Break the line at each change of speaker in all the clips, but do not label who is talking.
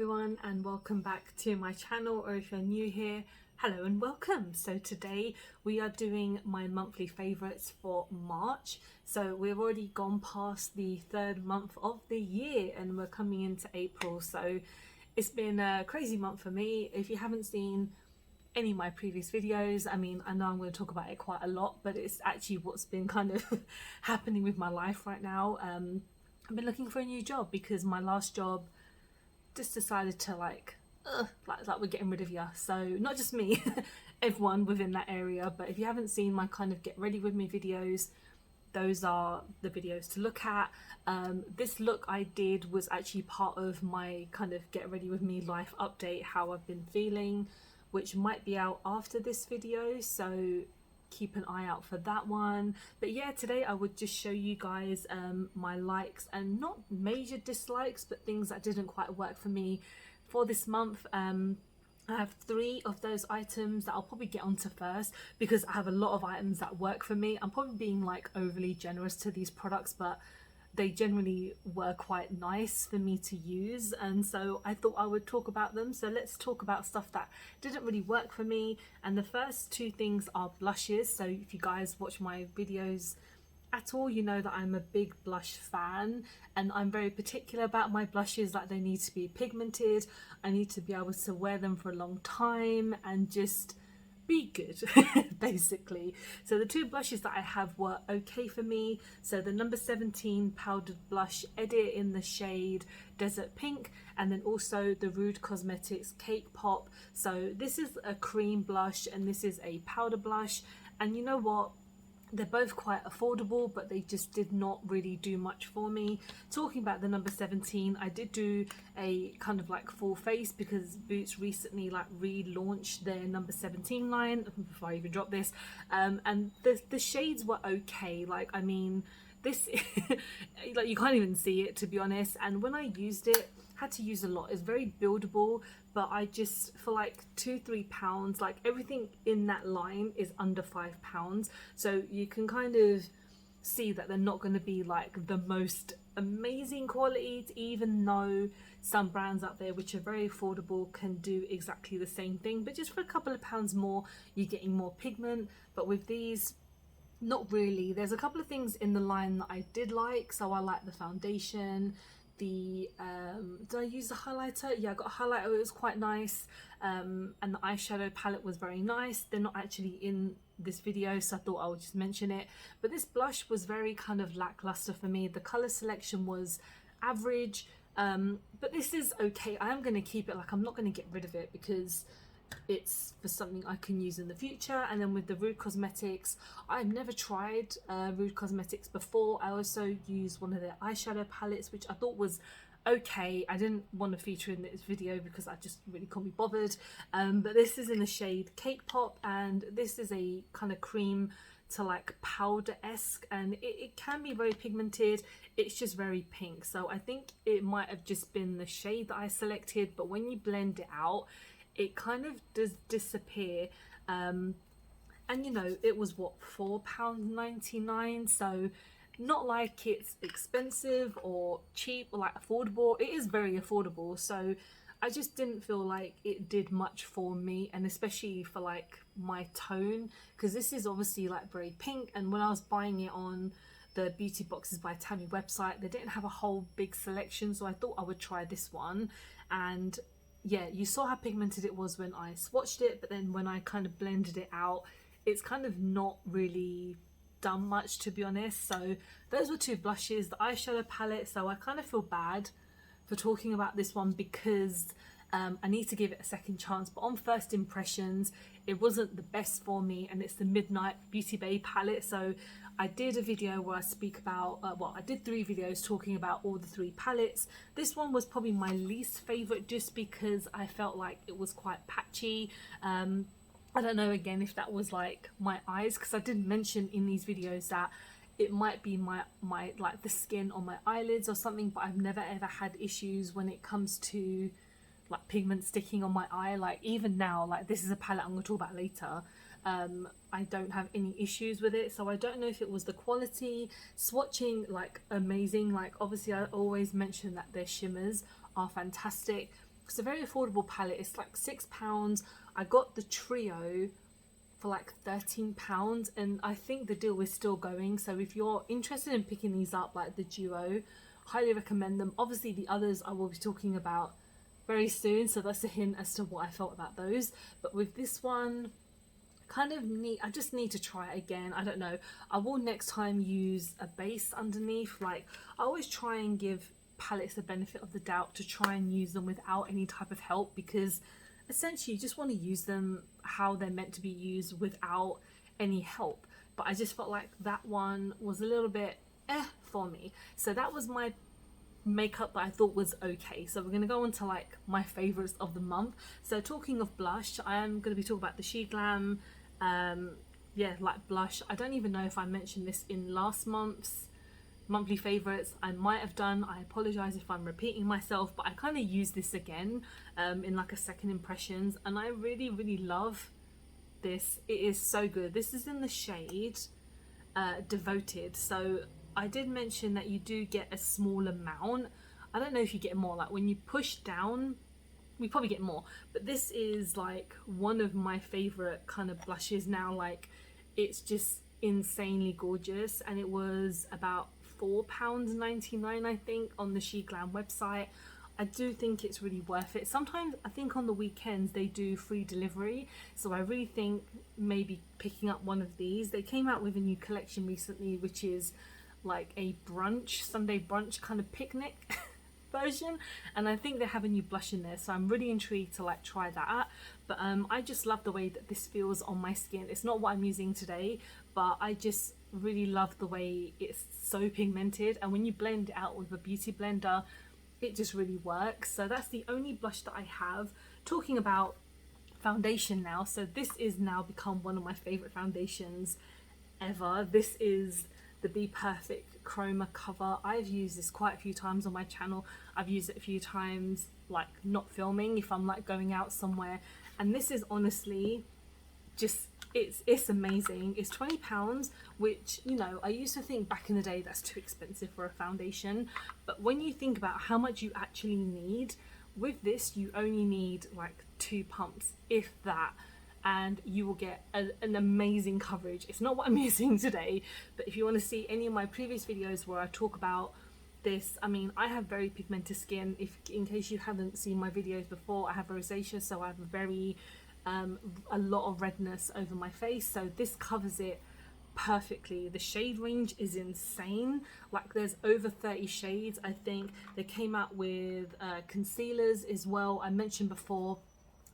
everyone and welcome back to my channel, or if you're new here, hello and welcome. So today we are doing my monthly favorites for March. So we've already gone past the third month of the year and we're coming into April. So it's been a crazy month for me. If you haven't seen any of my previous videos, I mean, I know I'm going to talk about it quite a lot, but it's actually what's been kind of happening with my life right now. I've been looking for a new job because my last job just decided to like we're getting rid of you. So not just me, everyone within that area. But if you haven't seen my kind of get ready with me videos, those are the videos to look at. This look I did was actually part of my kind of get ready with me life update, how I've been feeling, which might be out after this video, so keep an eye out for that one. But yeah, today I would just show you guys my likes and not major dislikes, but things that didn't quite work for me for this month. I have 3 of those items that I'll probably get onto first because I have a lot of items that work for me. I'm probably being like overly generous to these products, but they generally were quite nice for me to use, and so I thought I would talk about them. So let's talk about stuff that didn't really work for me, and the first 2 things are blushes. So if you guys watch my videos at all, you know that I'm a big blush fan and I'm very particular about my blushes. Like, they need to be pigmented, I need to be able to wear them for a long time and just be good basically. So the 2 blushes that I have were okay for me. So the number 17 powdered blush edit in the shade Desert Pink, and then also the Rude Cosmetics Cake Pop. So this is a cream blush and this is a powder blush, and you know what, they're both quite affordable, but they just did not really do much for me. Talking about the number 17, I did do a kind of like full face because Boots recently like relaunched their number 17 line before I even dropped this, and the shades were okay. Like, I mean, this like, you can't even see it, to be honest, and when I used it, had to use a lot. It's very buildable, but I just, for like £2-3, like everything in that line is under £5, so you can kind of see that they're not going to be like the most amazing quality, even though some brands out there which are very affordable can do exactly the same thing, but just for a couple of pounds more you're getting more pigment. But with these, not really. There's a couple of things in the line that I did like. So I like the foundation, the did I use the highlighter? Yeah, I got a highlighter, it was quite nice, and the eyeshadow palette was very nice. They're not actually in this video, so I thought I would just mention it. But this blush was very kind of lackluster for me. The color selection was average, but this is okay. I am going to keep it. Like, I'm not going to get rid of it because it's for something I can use in the future. And then with the Rude Cosmetics, I've never tried Rude Cosmetics before. I also used one of their eyeshadow palettes, which I thought was okay. I didn't want to feature in this video because I just really can't be bothered, but this is in the shade Cake Pop, and this is a kind of cream to like powder-esque, and it can be very pigmented. It's just very pink, so I think it might have just been the shade that I selected, but when you blend it out, it kind of does disappear. And you know, it was what, £4.99, so not like it's expensive or cheap or like affordable. It is very affordable, so I just didn't feel like it did much for me, and especially for like my tone, because this is obviously like very pink, and when I was buying it on the Beauty Boxes by Tammy website, they didn't have a whole big selection, so I thought I would try this one. And yeah, you saw how pigmented it was when I swatched it, but then when I kind of blended it out, it's kind of not really done much, to be honest. So those were 2 blushes. The eyeshadow palette, so I kind of feel bad for talking about this one because I need to give it a second chance, but on first impressions it wasn't the best for me, and it's the Midnight Beauty Bay palette. So I did a video where I speak about, I did 3 videos talking about all the 3 palettes. This one was probably my least favourite just because I felt like it was quite patchy. I don't know, again, if that was like my eyes, because I did mention in these videos that it might be my like the skin on my eyelids or something, but I've never ever had issues when it comes to like pigment sticking on my eye. Like, even now, like, this is a palette I'm going to talk about later, I don't have any issues with it. So I don't know if it was the quality. Swatching, like, amazing. Like, obviously I always mention that their shimmers are fantastic. It's a very affordable palette. It's like £6. I got the trio for like £13, and I think the deal is still going. So if you're interested in picking these up, like the duo, highly recommend them. Obviously the others I will be talking about very soon, so that's a hint as to what I felt about those. But with this one, I just need to try it again. I don't know, I will next time use a base underneath. Like, I always try and give palettes the benefit of the doubt to try and use them without any type of help, because essentially you just want to use them how they're meant to be used without any help. But I just felt like that one was a little bit for me. So that was my makeup that I thought was okay. So we're going to go on to like my favorites of the month. So talking of blush, I am going to be talking about the She Glam like blush. I don't even know if I mentioned this in last month's monthly favorites. I might have done. I apologize if I'm repeating myself, but I kind of use this again in like a second impressions, and I really love this. It is so good. This is in the shade Devoted. So I did mention that you do get a small amount. I don't know if you get more. Like when you push down, we probably get more, but this is like one of my favorite kind of blushes now. Like, it's just insanely gorgeous, and it was about £4.99 I think on the She Glam website. I do think it's really worth it. Sometimes I think on the weekends they do free delivery, so I really think maybe picking up one of these. They came out with a new collection recently, which is like a brunch, Sunday brunch kind of picnic version, and I think they have a new blush in there, so I'm really intrigued to like try that out. But I just love the way that this feels on my skin. It's not what I'm using today, but I just really love the way it's so pigmented, and when you blend it out with a beauty blender, it just really works. So that's the only blush that I have. Talking about foundation now, so this is now become one of my favorite foundations ever. This is the Be Perfect Chroma Cover. I've used this quite a few times on my channel. I've used it a few times like not filming, if I'm like going out somewhere, and this is honestly just, it's amazing. It's £20, which, you know, I used to think back in the day that's too expensive for a foundation, but when you think about how much you actually need with this, you only need like 2 pumps, if that, and you will get an amazing coverage. It's not what I'm using today, but if you want to see any of my previous videos where I talk about this, I mean, I have very pigmented skin. If in case you haven't seen my videos before, I have rosacea, so I have a lot of redness over my face, so this covers it perfectly. The shade range is insane. Like, there's over 30 shades. I think they came out with concealers as well. I mentioned before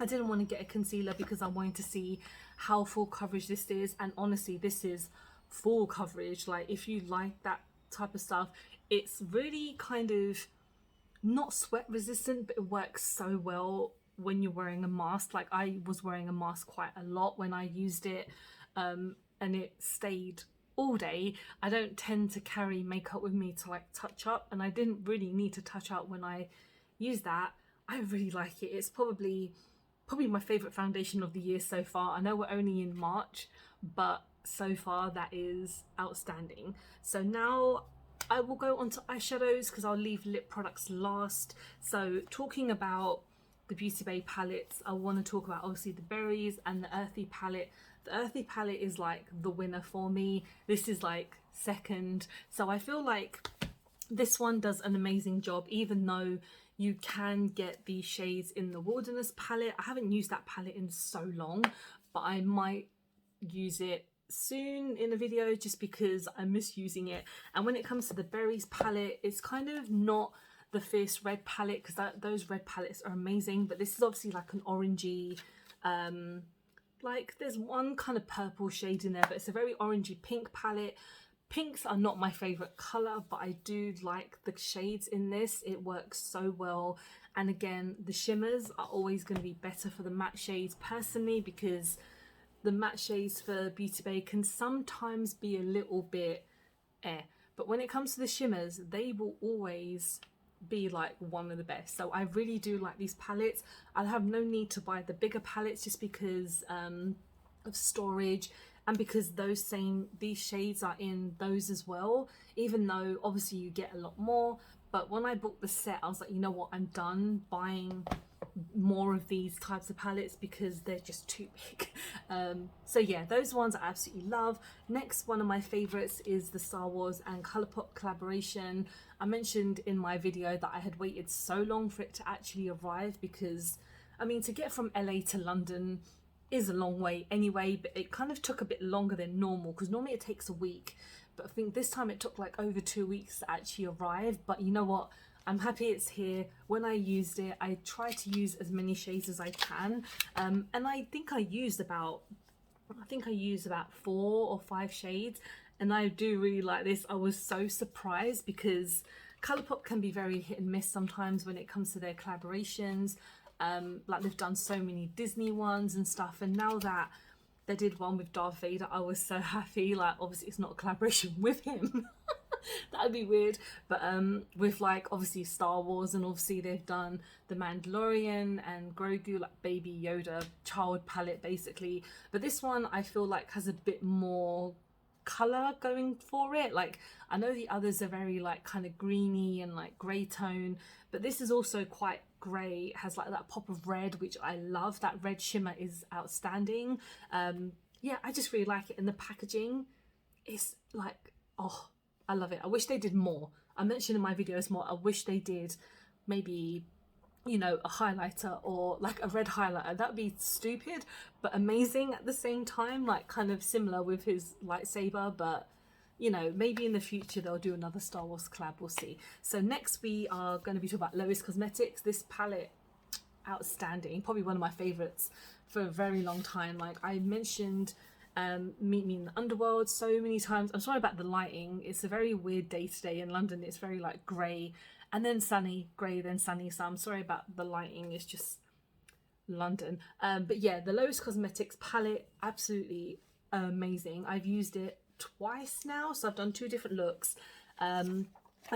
I didn't want to get a concealer because I wanted to see how full coverage this is, and honestly this is full coverage. Like, if you like that type of stuff, it's really kind of not sweat resistant, but it works so well when you're wearing a mask. Like, I was wearing a mask quite a lot when I used it, and it stayed all day. I don't tend to carry makeup with me to like touch up, and I didn't really need to touch up when I used that. I really like it. It's probably my favorite foundation of the year so far. I know we're only in March, but so far that is outstanding. So now I will go on to eyeshadows because I'll leave lip products last. So talking about the Beauty Bay palettes, I want to talk about obviously the berries and the Earthy palette. The Earthy palette is like the winner for me. This is like second. So I feel like this one does an amazing job, even though you can get the shades in the Wilderness palette. I haven't used that palette in so long, but I might use it soon in a video just because I miss using it. And when it comes to the berries palette, it's kind of not the Fierce Red palette, because those red palettes are amazing, but this is obviously like an orangey, like there's one kind of purple shade in there, but it's a very orangey pink palette. Pinks are not my favorite color, but I do like the shades in this. It works so well. And again, the shimmers are always going to be better for the matte shades personally, because the matte shades for Beauty Bay can sometimes be a little bit but when it comes to the shimmers, they will always be like one of the best. So I really do like these palettes. I'll have no need to buy the bigger palettes just because of storage, and because these shades are in those as well, even though obviously you get a lot more. But when I booked the set, I was like, you know what, I'm done buying more of these types of palettes because they're just too big. So yeah, those ones I absolutely love. Next, one of my favorites is the Star Wars and Colourpop collaboration. I mentioned in my video that I had waited so long for it to actually arrive because, I mean, to get from LA to London is a long way anyway, but it kind of took a bit longer than normal because normally it takes a week, but I think this time it took like over 2 weeks to actually arrive. But you know what, I'm happy it's here. When I used it, I try to use as many shades as I can, and I think I used about 4 or 5 shades, and I do really like this. I was so surprised because Colourpop can be very hit and miss sometimes when it comes to their collaborations. Like they've done so many Disney ones and stuff, and now that they did one with Darth Vader, I was so happy. Like, obviously it's not a collaboration with him. That would be weird, but with like obviously Star Wars, and obviously they've done the Mandalorian and Grogu, like Baby Yoda child palette basically. But this one I feel like has a bit more color going for it. Like, I know the others are very like kind of greeny and like grey tone, but this is also quite grey. It has like that pop of red, which I love. That red shimmer is outstanding. Yeah, I just really like it, and the packaging is like, oh, I love it. I wish they did more. I mentioned in my videos more, I wish they did maybe, you know, a highlighter or like a red highlighter. That'd be stupid but amazing at the same time, like kind of similar with his lightsaber. But you know, maybe in the future they'll do another Star Wars collab, we'll see. So next we are going to be talking about Luscious Cosmetics. This palette, outstanding, probably one of my favorites for a very long time. Like I mentioned Meet Me in the Underworld so many times. I'm sorry about the lighting, it's a very weird day today in London. It's very like grey and then sunny, grey then sunny, so I'm sorry about the lighting, it's just London. But yeah, the Luscious Cosmetics palette, absolutely amazing. I've used it twice now, so I've done 2 different looks. I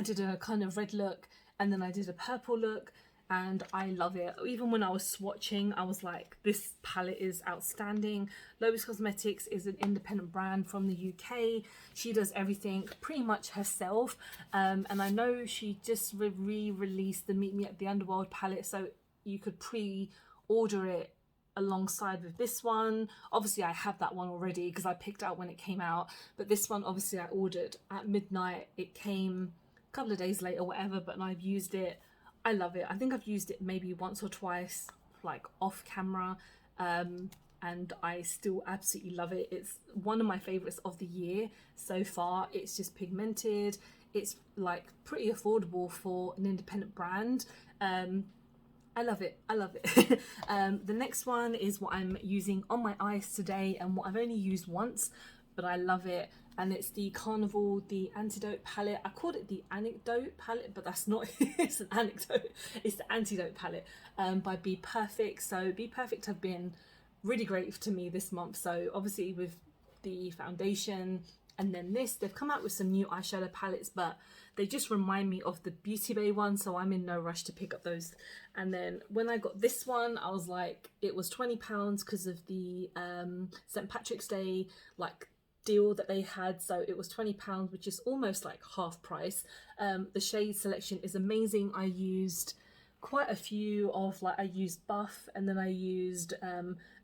did a kind of red look and then I did a purple look, and I love it. Even when I was swatching, I was like, this palette is outstanding. Luscious Cosmetics is an independent brand from the UK. She does everything pretty much herself, and I know she just re-released the Meet Me at the Underworld palette, so you could pre-order it alongside with this one. Obviously I have that one already because I picked out when it came out, but this one obviously I ordered at midnight. It came a couple of days later, whatever, but I've used it. I love it. I think I've used it maybe once or twice, like off camera, and I still absolutely love it. It's one of my favorites of the year so far. It's just pigmented. It's like pretty affordable for an independent brand. I love it. I love it. The next one is what I'm using on my eyes today, and what I've only used once, but I love it. And it's the Carnival, the Antidote palette. I called it the Anecdote palette, but that's not, it's an anecdote. It's the Antidote palette by Be Perfect. So Be Perfect have been really great to me this month. So obviously with the foundation and then this, they've come out with some new eyeshadow palettes, but they just remind me of the Beauty Bay one, so I'm in no rush to pick up those. And then when I got this one, I was like, it was £20 because of the St. Patrick's Day like deal that they had, so it was £20, which is almost like half price. The shade selection is amazing. I used quite a few of, like, I used Buff, and then I used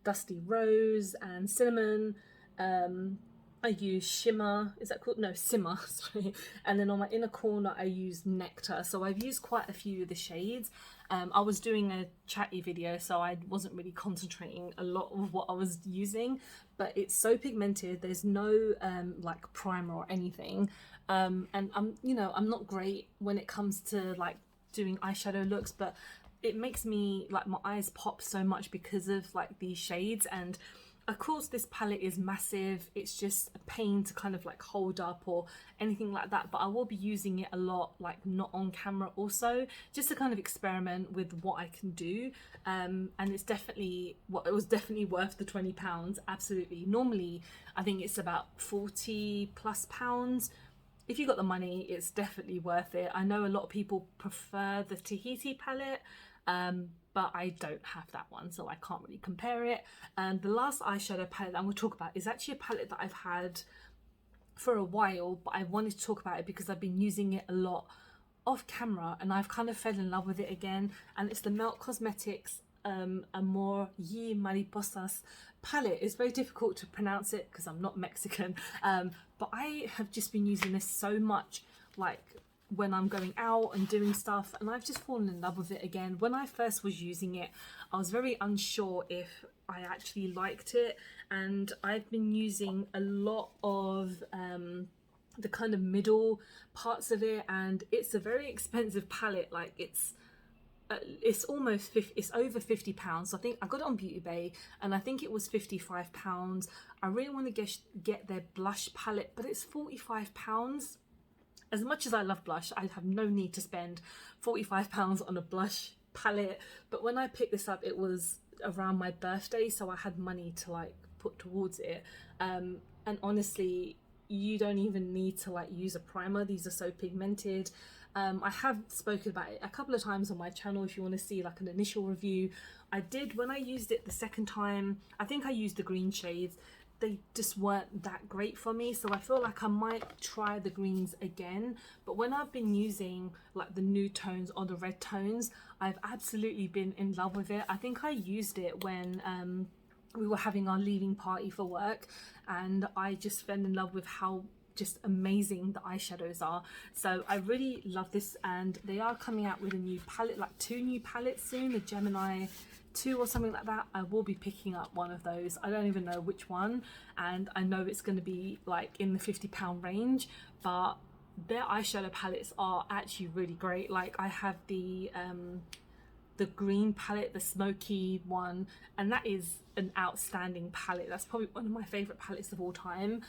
Dusty Rose and Cinnamon. I used Shimmer, is that called? No, Simmer, sorry. And then on my inner corner I used Nectar. So I've used quite a few of the shades. I was doing a chatty video, so I wasn't really concentrating a lot of what I was using, but it's so pigmented. There's no like primer or anything. And I'm not great when it comes to like doing eyeshadow looks, but it makes me like my eyes pop so much because of like these shades. And of course this palette is massive, it's just a pain to kind of like hold up or anything like that, but I will be using it a lot, like not on camera also, just to kind of experiment with what I can do. And it's definitely, well, it was definitely worth the £20, absolutely. Normally I think it's about £40+ if you got the money. It's definitely worth it. I know a lot of people prefer the Tahiti palette, but I don't have that one, so I can't really compare it. And the last eyeshadow palette that I'm going to talk about is actually a palette that I've had for a while, but I wanted to talk about it because I've been using it a lot off camera and I've kind of fell in love with it again, and it's the Melt Cosmetics Amore Mariposas palette. It's very difficult to pronounce it because I'm not Mexican, but I have just been using this so much, like when I'm going out and doing stuff, and I've just fallen in love with it again. When I first was using it, I was very unsure if I actually liked it, and I've been using a lot of the kind of middle parts of it, and it's a very expensive palette. Like it's almost 50, it's over £50. I think I got it on Beauty Bay and I think it was £55. I really want to get their blush palette, but it's £45. As much as I love blush, I have no need to spend £45 on a blush palette. But when I picked this up, it was around my birthday, so I had money to like put towards it. And honestly, you don't even need to like use a primer. These are so pigmented. I have spoken about it a couple of times on my channel if you want to see like an initial review. I did when I used it the second time. I think I used the green shades. They just weren't that great for me, so I feel like I might try the greens again. But when I've been using like the nude tones or the red tones, I've absolutely been in love with it. I think I used it when we were having our leaving party for work, and I just fell in love with how just amazing the eyeshadows are. So I really love this, and they are coming out with a new palette, like 2 new palettes soon, the Gemini 2 or something like that. I will be picking up one of those. I don't even know which one, and I know it's going to be like in the £50 range, but their eyeshadow palettes are actually really great. Like I have the green palette, the smoky one, and that is an outstanding palette. That's probably one of my favorite palettes of all time.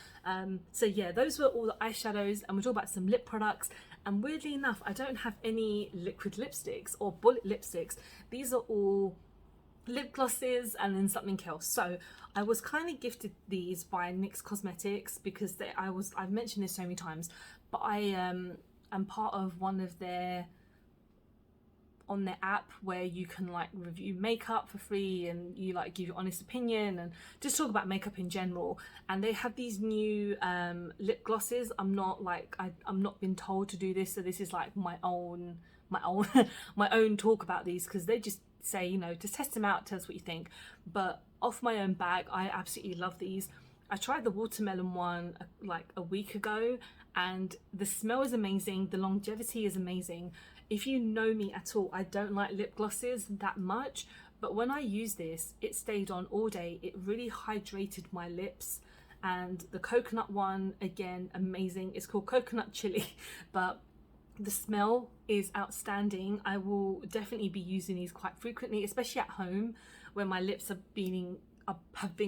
So yeah, those were all the eyeshadows, and we'll talk about some lip products. And weirdly enough, I don't have any liquid lipsticks or bullet lipsticks. These are all lip glosses and then something else. So I was kind of gifted these by NYX Cosmetics because I've mentioned this so many times, but I am part of one of their on their app where you can like review makeup for free, and you like give your honest opinion and just talk about makeup in general. And they have these new lip glosses. I'm not been told to do this, so this is like my own my own talk about these, because they just say, you know, just test them out, tell us what you think. But off my own bag, I absolutely love these. I tried the watermelon one like a week ago, and the smell is amazing, the longevity is amazing. If you know me at all, I don't like lip glosses that much, but when I use this, it stayed on all day. It really hydrated my lips. And the coconut one, again, amazing. It's called Coconut Chili, but the smell is outstanding. I will definitely be using these quite frequently, especially at home when my lips have been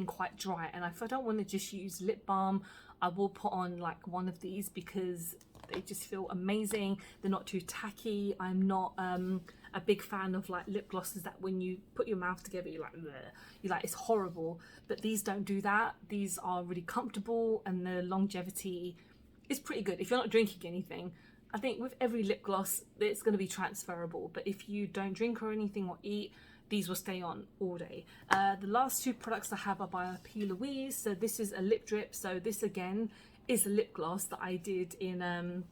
quite dry, and if I don't want to just use lip balm, I will put on like one of these because they just feel amazing. They're not too tacky. I'm not a big fan of like lip glosses that when you put your mouth together you're like it's horrible, but these don't do that. These are really comfortable, and the longevity is pretty good. If you're not drinking anything, I think with every lip gloss it's going to be transferable, but if you don't drink or anything or eat, these will stay on all day. The last 2 products I have are by P. Louise. So this is a lip drip. So this again is a lip gloss that I did in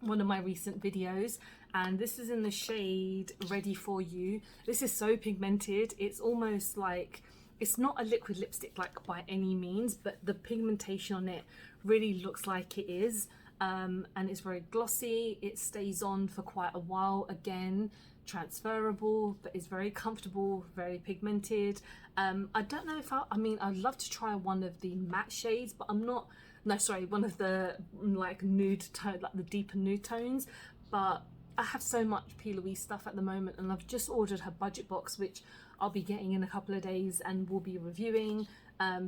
one of my recent videos, and this is in the shade Ready For You. This is so pigmented. It's almost like, it's not a liquid lipstick like by any means, but the pigmentation on it really looks like it is. And it's very glossy. It stays on for quite a while. Again, transferable, but it's very comfortable, very pigmented. I don't know if I'd love to try one of the matte shades, but one of the like nude tone, like the deeper nude tones. But I have so much P. Louise stuff at the moment, and I've just ordered her budget box, which I'll be getting in a couple of days and we'll be reviewing.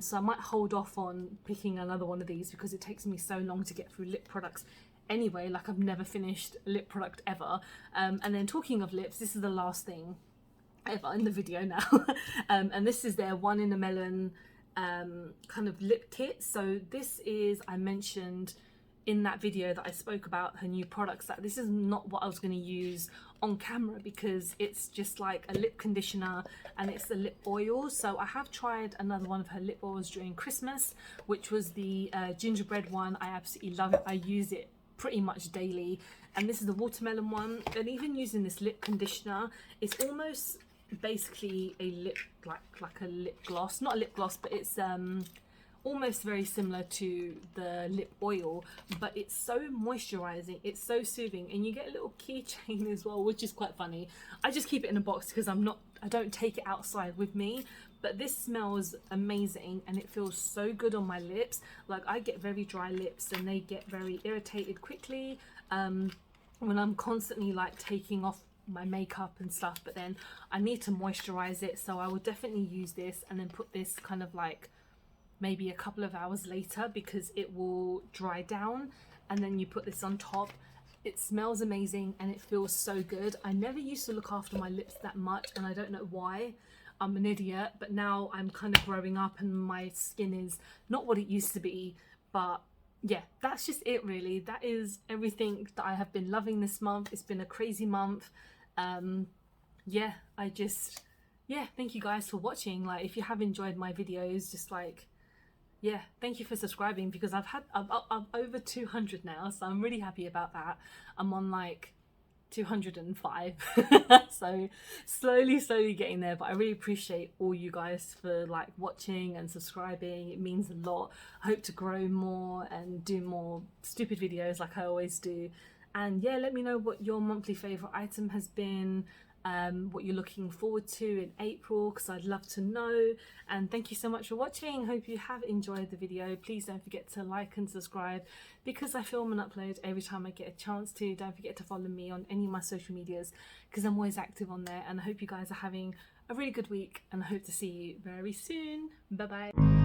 So I might hold off on picking another one of these because it takes me so long to get through lip products anyway. Like I've never finished a lip product ever. And then talking of lips, this is the last thing ever in the video now. And this is their One in a Melon kind of lip kit. So this is, I mentioned in that video that I spoke about her new products, that this is not what I was going to use on camera because it's just like a lip conditioner and it's a lip oil. So I have tried another one of her lip oils during Christmas, which was the gingerbread one. I absolutely love it. I use it pretty much daily. And this is the watermelon one. And even using this lip conditioner, it's almost basically a lip, like a lip gloss, not a lip gloss, but it's almost very similar to the lip oil, but it's so moisturizing, it's so soothing, and you get a little keychain as well, which is quite funny. I just keep it in a box because I don't take it outside with me, but this smells amazing and it feels so good on my lips. Like, I get very dry lips and they get very irritated quickly when I'm constantly like taking off my makeup and stuff, but then I need to moisturize it, so I will definitely use this and then put this kind of like maybe a couple of hours later because it will dry down, and then you put this on top. It smells amazing and it feels so good. I never used to look after my lips that much, and I don't know why. I'm an idiot, but now I'm kind of growing up and my skin is not what it used to be. But yeah, that's just it really. That is everything that I have been loving this month. It's been a crazy month. Yeah, thank you guys for watching. Like, if you have enjoyed my videos, just like, yeah, thank you for subscribing, because I'm over 200 now, so I'm really happy about that. I'm on like 205 so slowly getting there, but I really appreciate all you guys for like watching and subscribing. It means a lot. I hope to grow more and do more stupid videos like I always do. And yeah, let me know what your monthly favorite item has been, what you're looking forward to in April, because I'd love to know. And thank you so much for watching. Hope you have enjoyed the video. Please don't forget to like and subscribe, because I film and upload every time I get a chance to. Don't forget to follow me on any of my social medias, because I'm always active on there. And I hope you guys are having a really good week, and I hope to see you very soon. Bye bye.